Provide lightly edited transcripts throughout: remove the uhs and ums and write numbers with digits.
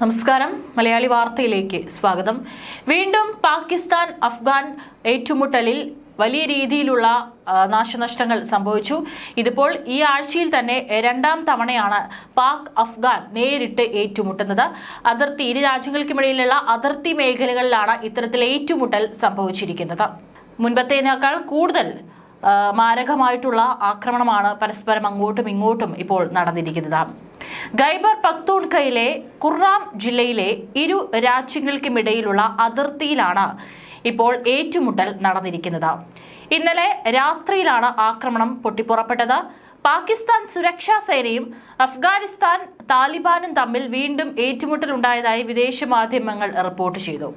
നമസ്കാരം മലയാളി വാർത്തയിലേക്ക് സ്വാഗതം. വീണ്ടും പാകിസ്ഥാൻ അഫ്ഗാൻ ഏറ്റുമുട്ടലിൽ വലിയ രീതിയിലുള്ള നാശനഷ്ടങ്ങൾ സംഭവിച്ചു. ഇതിപ്പോൾ ഈ ആഴ്ചയിൽ തന്നെ രണ്ടാം തവണയാണ് പാക് അഫ്ഗാൻ നേരിട്ട് ഏറ്റുമുട്ടുന്നത്. ഇരു രാജ്യങ്ങൾക്കുമിടയിലുള്ള അതിർത്തി മേഖലകളിലാണ് ഇത്തരത്തിൽ ഏറ്റുമുട്ടൽ സംഭവിച്ചിരിക്കുന്നത്. മുൻപത്തേതിനേക്കാൾ കൂടുതൽ മാരകമായിട്ടുള്ള ആക്രമണമാണ് പരസ്പരം അങ്ങോട്ടും ഇങ്ങോട്ടും ഇപ്പോൾ നടന്നിരിക്കുന്നത്. ഖൈബർ പഖ്തൂൺഖയിലെ കുർറാം ജില്ലയിലെ ഇരു രാജ്യങ്ങൾക്കുമിടയിലുള്ള അതിർത്തിയിലാണ് ഇപ്പോൾ ഏറ്റുമുട്ടൽ നടന്നിരിക്കുന്നത്. ഇന്നലെ രാത്രിയിലാണ് ആക്രമണം പൊട്ടിപ്പുറപ്പെട്ടത്. പാകിസ്ഥാൻ സുരക്ഷാ സേനയും അഫ്ഗാനിസ്ഥാൻ താലിബാനും തമ്മിൽ വീണ്ടും ഏറ്റുമുട്ടലുണ്ടായതായി വിദേശ മാധ്യമങ്ങൾ റിപ്പോർട്ട് ചെയ്തു.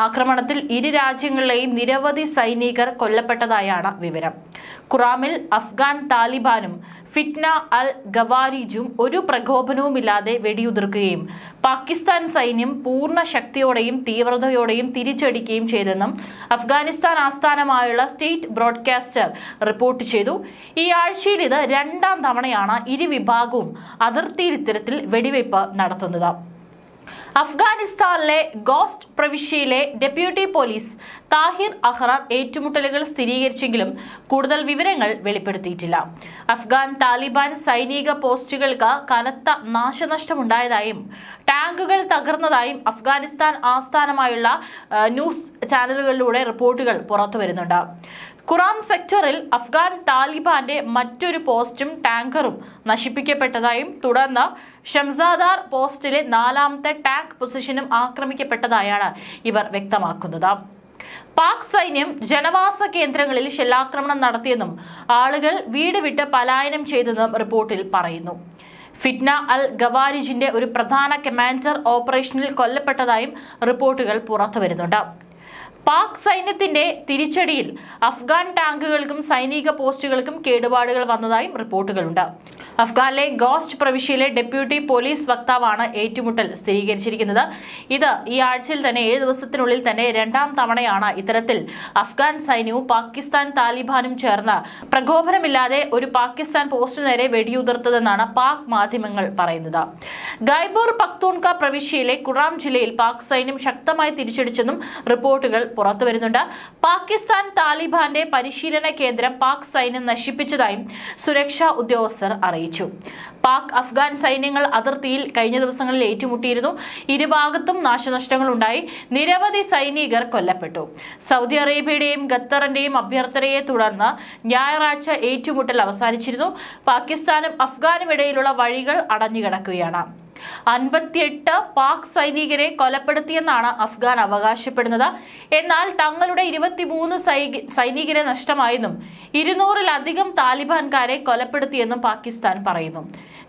ആക്രമണത്തിൽ ഇരു രാജ്യങ്ങളിലെയും നിരവധി സൈനികർ കൊല്ലപ്പെട്ടതായാണ് വിവരം. ഖുറാമിൽ അഫ്ഗാൻ താലിബാനും ഫിറ്റ്ന അൽ ഗവാരിജും ഒരു പ്രകോപനവുമില്ലാതെ വെടിയുതിർക്കുകയും പാകിസ്ഥാൻ സൈന്യം പൂർണ്ണ ശക്തിയോടെയും തീവ്രതയോടെയും തിരിച്ചടിക്കുകയും ചെയ്തെന്നും അഫ്ഗാനിസ്ഥാൻ ആസ്ഥാനമായുള്ള സ്റ്റേറ്റ് ബ്രോഡ്കാസ്റ്റർ റിപ്പോർട്ട് ചെയ്തു. ഈ ആഴ്ചയിൽ ഇത് രണ്ടാം തവണയാണ് ഇരു വിഭാഗവും അതിർത്തിയിൽ ഇത്തരത്തിൽ വെടിവയ്പ് നടത്തുന്നത്. അഫ്ഗാനിസ്ഥാനിലെ ഗോസ്റ്റ് പ്രവിശ്യയിലെ ഡെപ്യൂട്ടി പോലീസ് താഹിർ അഹ്റാർ ഏറ്റുമുട്ടലുകൾ സ്ഥിരീകരിച്ചെങ്കിലും കൂടുതൽ വിവരങ്ങൾ വെളിപ്പെടുത്തിയിട്ടില്ല. അഫ്ഗാൻ താലിബാൻ സൈനിക പോസ്റ്റുകൾക്ക് കനത്ത നാശനഷ്ടമുണ്ടായതായും ടാങ്കുകൾ തകർന്നതായും അഫ്ഗാനിസ്ഥാൻ ആസ്ഥാനമായുള്ള ന്യൂസ് ചാനലുകളിലൂടെ റിപ്പോർട്ടുകൾ പുറത്തുവരുന്നുണ്ട്. ഖുറാം സെക്ടറിൽ അഫ്ഗാൻ താലിബാന്റെ മറ്റൊരു പോസ്റ്റും ടാങ്കറും നശിപ്പിക്കപ്പെട്ടതായും തുടർന്ന് ഷംസാദാർ പോസ്റ്റിലെ 4ാമത്തെ ടാങ്ക് പൊസിഷനും ആക്രമിക്കപ്പെട്ടതായാണ് ഇവർ വ്യക്തമാക്കുന്നത്. പാക് സൈന്യം ജനവാസ കേന്ദ്രങ്ങളിൽ ഷെല്ലാക്രമണം നടത്തിയെന്നും ആളുകൾ വീട് വിട്ട് പലായനം ചെയ്തെന്നും റിപ്പോർട്ടിൽ പറയുന്നു. ഫിറ്റ്ന അൽ ഗവാരിജിന്റെ ഒരു പ്രധാന കമാൻഡർ ഓപ്പറേഷനിൽ കൊല്ലപ്പെട്ടതായും റിപ്പോർട്ടുകൾ പുറത്തുവരുന്നുണ്ട്. പാക് സൈന്യത്തിന്റെ തിരിച്ചടിയിൽ അഫ്ഗാൻ ടാങ്കുകൾക്കും സൈനിക പോസ്റ്റുകൾക്കും കേടുപാടുകൾ വന്നതായും റിപ്പോർട്ടുകളുണ്ട്. അഫ്ഗാനിലെ ഗോസ്റ്റ് പ്രവിശ്യയിലെ ഡെപ്യൂട്ടി പോലീസ് വക്താവാണ് ഏറ്റുമുട്ടൽ സ്ഥിരീകരിച്ചിരിക്കുന്നത്. ഇത് ഈ ആഴ്ചയിൽ തന്നെ 7 ദിവസത്തിനുള്ളിൽ തന്നെ രണ്ടാം തവണയാണ് ഇത്തരത്തിൽ അഫ്ഗാൻ സൈന്യവും പാകിസ്ഥാൻ താലിബാനും ചേർന്ന് പ്രകോപനമില്ലാതെ ഒരു പാകിസ്ഥാൻ പോസ്റ്റിന് നേരെ വെടിയുതിർത്തതെന്നാണ് പാക് മാധ്യമങ്ങൾ പറയുന്നത്. ഖൈബർ പഖ്തൂൺഖ പ്രവിശ്യയിലെ കുറാം ജില്ലയിൽ പാക് സൈന്യം ശക്തമായി തിരിച്ചടിച്ചെന്നും റിപ്പോർട്ടുകൾ പുറത്തുവരുന്നുണ്ട്. പാകിസ്ഥാൻ താലിബാന്റെ പരിശീലന കേന്ദ്രം പാക് സൈന്യം നശിപ്പിച്ചതായും സുരക്ഷാ ഉദ്യോഗസ്ഥർ അറിയിച്ചു. പാക് അഫ്ഗാൻ സൈന്യങ്ങൾ അതിർത്തിയിൽ കഴിഞ്ഞ ദിവസങ്ങളിൽ ഏറ്റുമുട്ടിയിരുന്നു. ഇരുഭാഗത്തും നാശനഷ്ടങ്ങൾ ഉണ്ടായി. നിരവധി സൈനികർ കൊല്ലപ്പെട്ടു. സൗദി അറേബ്യയുടെയും ഖത്തറിന്റെയും അഭ്യർത്ഥനയെ തുടർന്ന് ഞായറാഴ്ച ഏറ്റുമുട്ടൽ അവസാനിച്ചിരുന്നു. പാകിസ്ഥാനും അഫ്ഗാനും ഇടയിലുള്ള വഴികൾ അടഞ്ഞുകിടക്കുകയാണ്. 58 പാക് സൈനികരെ കൊലപ്പെടുത്തിയെന്നാണ് അഫ്ഗാൻ അവകാശപ്പെടുന്നത്. എന്നാൽ തങ്ങളുടെ 23 സൈനികരെ നഷ്ടമായെന്നും 200-ലധികം താലിബാൻകാരെ കൊലപ്പെടുത്തിയെന്നും പാകിസ്ഥാൻ പറയുന്നു.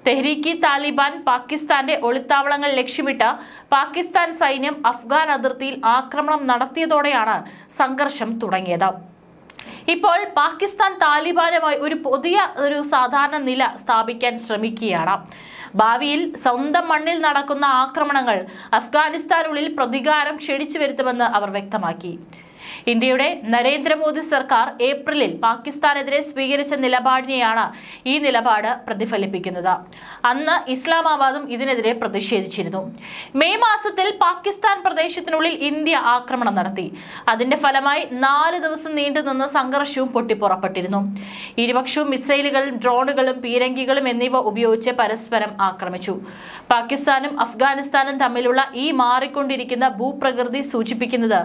തെഹ്രീക്ക് താലിബാൻ പാകിസ്ഥാന്റെ ഒളിത്താവളങ്ങൾ ലക്ഷ്യമിട്ട് പാകിസ്ഥാൻ സൈന്യം അഫ്ഗാൻ അതിർത്തിയിൽ ആക്രമണം നടത്തിയതോടെയാണ് സംഘർഷം തുടങ്ങിയത്. ഇപ്പോൾ പാകിസ്ഥാൻ താലിബാനുമായി ഒരു സാധാരണ നില സ്ഥാപിക്കാൻ ശ്രമിക്കുകയാണ്. ഭാവിയിൽ സ്വന്തം മണ്ണിൽ നടക്കുന്ന ആക്രമണങ്ങൾ അഫ്ഗാനിസ്ഥാനുള്ളിൽ പ്രതികാരം ക്ഷണിച്ചു വരുത്തുമെന്ന് അവർ വ്യക്തമാക്കി. ഇന്ത്യയുടെ നരേന്ദ്രമോദി സർക്കാർ ഏപ്രിലിൽ പാകിസ്ഥാനെതിരെ സ്വീകരിച്ച നിലപാടിനെയാണ് ഈ നിലപാട് പ്രതിഫലിപ്പിക്കുന്നത്. അന്ന് ഇസ്ലാമാബാദും ഇതിനെതിരെ പ്രതിഷേധിച്ചിരുന്നു. മെയ് മാസത്തിൽ പാകിസ്ഥാൻ പ്രദേശത്തിനുള്ളിൽ ഇന്ത്യ ആക്രമണം നടത്തി. അതിന്റെ ഫലമായി 4 ദിവസം നീണ്ടുനിന്ന സംഘർഷവും പൊട്ടിപ്പുറപ്പെട്ടിരുന്നു. ഇരുപക്ഷവും മിസൈലുകളും ഡ്രോണുകളും പീരങ്കികളും എന്നിവ ഉപയോഗിച്ച് പരസ്പരം ആക്രമിച്ചു. പാകിസ്ഥാനും അഫ്ഗാനിസ്ഥാനും തമ്മിലുള്ള ഈ മാറിക്കൊണ്ടിരിക്കുന്ന ഭൂപ്രകൃതി സൂചിപ്പിക്കുന്നത്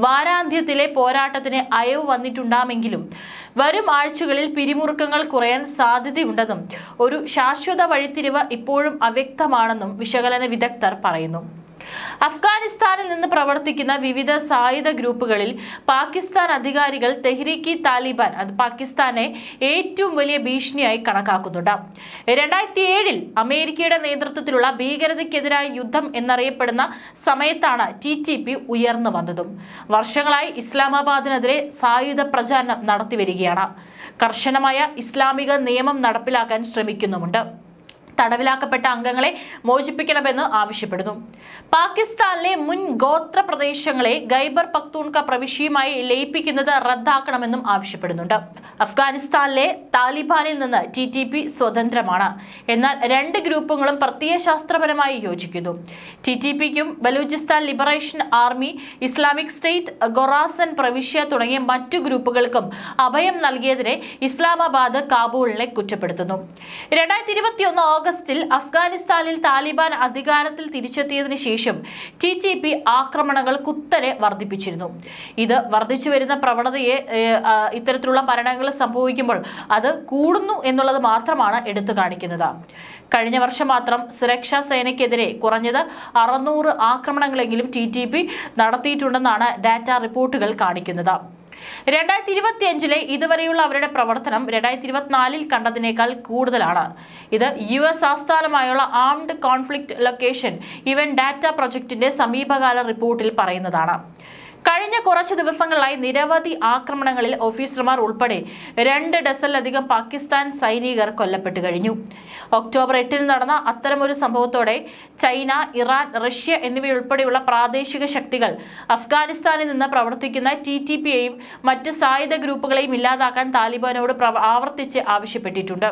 വാരാന്ത്യത്തിലെ പോരാട്ടത്തിന് അയവ് വന്നിട്ടുണ്ടാമെങ്കിലും വരും ആഴ്ചകളിൽ പിരിമുറുക്കങ്ങൾ കുറയാൻ സാധ്യതയുണ്ടെന്നും ഒരു ശാശ്വത വഴിത്തിരിവ് ഇപ്പോഴും അവ്യക്തമാണെന്നും വിശകലന വിദഗ്ധർ പറയുന്നു. അഫ്ഗാനിസ്ഥാനിൽ നിന്ന് പ്രവർത്തിക്കുന്ന വിവിധ സായുധ ഗ്രൂപ്പുകളിൽ പാകിസ്ഥാൻ അധികാരികൾ തെഹ്രീക്ക് താലിബാൻ പാകിസ്ഥാനെ ഏറ്റവും വലിയ ഭീഷണിയായി കണക്കാക്കുന്നുണ്ട്. 2007-ൽ അമേരിക്കയുടെ നേതൃത്വത്തിലുള്ള ഭീകരതയ്ക്കെതിരായ യുദ്ധം എന്നറിയപ്പെടുന്ന സമയത്താണ് TTP ഉയർന്നു വന്നതും. വർഷങ്ങളായി ഇസ്ലാമാബാദിനെതിരെ സായുധ പ്രചാരണം നടത്തിവരികയാണ്. കർശനമായ ഇസ്ലാമിക നിയമം നടപ്പിലാക്കാൻ ശ്രമിക്കുന്നുമുണ്ട്. തടവിലാക്കപ്പെട്ട അംഗങ്ങളെ മോചിപ്പിക്കണമെന്ന് ആവശ്യപ്പെടുന്നു. പാകിസ്ഥാനിലെ മുൻ ഗോത്ര പ്രദേശങ്ങളെ ഖൈബർ പഖ്തൂൺഖ പ്രവിശ്യയുമായി ലയിപ്പിക്കുന്നത് റദ്ദാക്കണമെന്നും ആവശ്യപ്പെടുന്നുണ്ട്. അഫ്ഗാനിസ്ഥാനിലെ താലിബാനിൽ നിന്ന് TTP സ്വതന്ത്രമാണ്. എന്നാൽ രണ്ട് ഗ്രൂപ്പുകളും പ്രത്യയശാസ്ത്രപരമായി യോജിക്കുന്നു. TTPക്കും Balochistan liberation army, Islamic state, Khorasan പ്രവിശ്യ തുടങ്ങിയ മറ്റു ഗ്രൂപ്പുകൾക്കും അഭയം നൽകിയതിനെ ഇസ്ലാമാബാദ് കാബൂളിനെ കുറ്റപ്പെടുത്തുന്നു. 2021 ഓഗസ്റ്റിൽ അഫ്ഗാനിസ്ഥാനിൽ താലിബാൻ അധികാരത്തിൽ തിരിച്ചെത്തിയതിനു ശേഷം TTP ആക്രമണങ്ങൾ കുത്തനെ വർദ്ധിപ്പിച്ചിരുന്നു. ഇത് വർദ്ധിച്ചുവരുന്ന പ്രവണതയെ ഇത്തരത്തിലുള്ള മരണങ്ങൾ സംഭവിക്കുമ്പോൾ അത് കൂടുന്നു എന്നുള്ളത് മാത്രമാണ് എടുത്തു കാണിക്കുന്നത്. കഴിഞ്ഞ വർഷം മാത്രം സുരക്ഷാ സേനയ്ക്കെതിരെ കുറഞ്ഞത് 600 ആക്രമണങ്ങളെങ്കിലും TTP നടത്തിയിട്ടുണ്ടെന്നാണ് ഡാറ്റ റിപ്പോർട്ടുകൾ കാണിക്കുന്നത്. 2025 ഇതുവരെയുള്ള അവരുടെ പ്രവർത്തനം 2024 കണ്ടതിനേക്കാൾ കൂടുതലാണ്. ഇത് US ആസ്ഥാനമായുള്ള armed conflict location event data പ്രൊജക്ടിന്റെ സമീപകാല റിപ്പോർട്ടിൽ പറയുന്നതാണ്. കഴിഞ്ഞ കുറച്ചു ദിവസങ്ങളായി നിരവധി ആക്രമണങ്ങളിൽ ഓഫീസർമാർ ഉൾപ്പെടെ 2 ഡസനിലധികം പാകിസ്ഥാൻ സൈനികർ കൊല്ലപ്പെട്ടു കഴിഞ്ഞു. ഒക്ടോബർ 8 നടന്ന അത്തരമൊരു സംഭവത്തോടെ ചൈന, ഇറാൻ, റഷ്യ എന്നിവയുൾപ്പെടെയുള്ള പ്രാദേശിക ശക്തികൾ അഫ്ഗാനിസ്ഥാനിൽ നിന്ന് പ്രവർത്തിക്കുന്ന TTPയെയും മറ്റ് സായുധ ഗ്രൂപ്പുകളെയും ഇല്ലാതാക്കാൻ താലിബാനോട് ആവർത്തിച്ച് ആവശ്യപ്പെട്ടിട്ടുണ്ട്.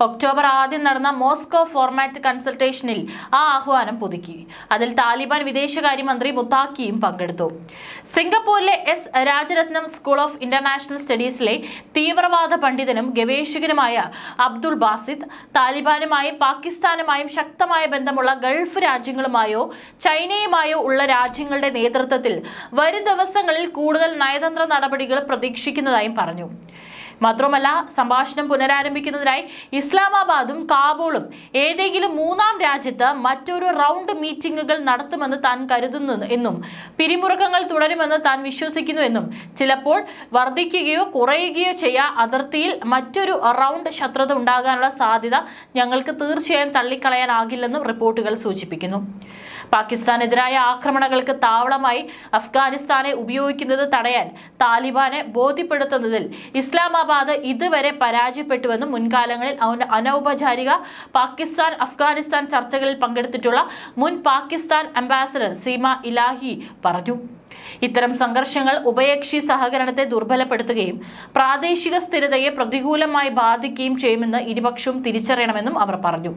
ഒക്ടോബർ 1 നടന്ന മോസ്കോ ഫോർമാറ്റ് കൺസൾട്ടേഷനിൽ ആ ആഹ്വാനം പുതുക്കി. അതിൽ താലിബാൻ വിദേശകാര്യമന്ത്രി മുത്താഖിയും പങ്കെടുത്തു. സിംഗപ്പൂരിലെ S. Rajaratnam school of international സ്റ്റഡീസിലെ തീവ്രവാദ പണ്ഡിതനും ഗവേഷകനുമായ അബ്ദുൾ ബാസിദ് താലിബാനുമായും പാകിസ്ഥാനുമായും ശക്തമായ ബന്ധമുള്ള ഗൾഫ് രാജ്യങ്ങളുമായോ ചൈനയുമായോ ഉള്ള രാജ്യങ്ങളുടെ നേതൃത്വത്തിൽ വരും ദിവസങ്ങളിൽ കൂടുതൽ നയതന്ത്ര നടപടികൾ പ്രതീക്ഷിക്കുന്നതായും പറഞ്ഞു. മാത്രമല്ല, സംഭാഷണം പുനരാരംഭിക്കുന്നതിനായി ഇസ്ലാമാബാദും കാബൂളും ഏതെങ്കിലും മൂന്നാം രാജ്യത്ത് മറ്റൊരു റൗണ്ട് മീറ്റിംഗുകൾ നടത്തുമെന്ന് താൻ കരുതുന്നു എന്നും പിരിമുറുക്കങ്ങൾ തുടരുമെന്ന് താൻ വിശ്വസിക്കുന്നു എന്നും ചിലപ്പോൾ വർദ്ധിക്കുകയോ കുറയുകയോ ചെയ്യാൻ അതിർത്തിയിൽ മറ്റൊരു റൗണ്ട് ശത്രുത ഉണ്ടാകാനുള്ള സാധ്യത ഞങ്ങൾക്ക് തീർച്ചയായും തള്ളിക്കളയാനാകില്ലെന്നും റിപ്പോർട്ടുകൾ സൂചിപ്പിക്കുന്നു. പാകിസ്ഥാനെതിരായ ആക്രമണങ്ങൾക്ക് താവളമായി അഫ്ഗാനിസ്ഥാനെ ഉപയോഗിക്കുന്നത് തടയാൻ താലിബാനെ ബോധ്യപ്പെടുത്തുന്നതിൽ ഇസ്ലാമാബാദ് ഇതുവരെ പരാജയപ്പെട്ടുവെന്നും മുൻകാലങ്ങളിൽ അനൗപചാരിക പാകിസ്ഥാൻ അഫ്ഗാനിസ്ഥാൻ ചർച്ചകളിൽ പങ്കെടുത്തിട്ടുള്ള മുൻ പാകിസ്ഥാൻ അംബാസഡർ സീമ ഇലാഹി പറഞ്ഞു. ഇത്തരം സംഘർഷങ്ങൾ ഉഭയകക്ഷി സഹകരണത്തെ ദുർബലപ്പെടുത്തുകയും പ്രാദേശിക സ്ഥിരതയെ പ്രതികൂലമായി ബാധിക്കുകയും ചെയ്യുമെന്ന് ഇരുപക്ഷവും തിരിച്ചറിയണമെന്നും അവർ പറഞ്ഞു.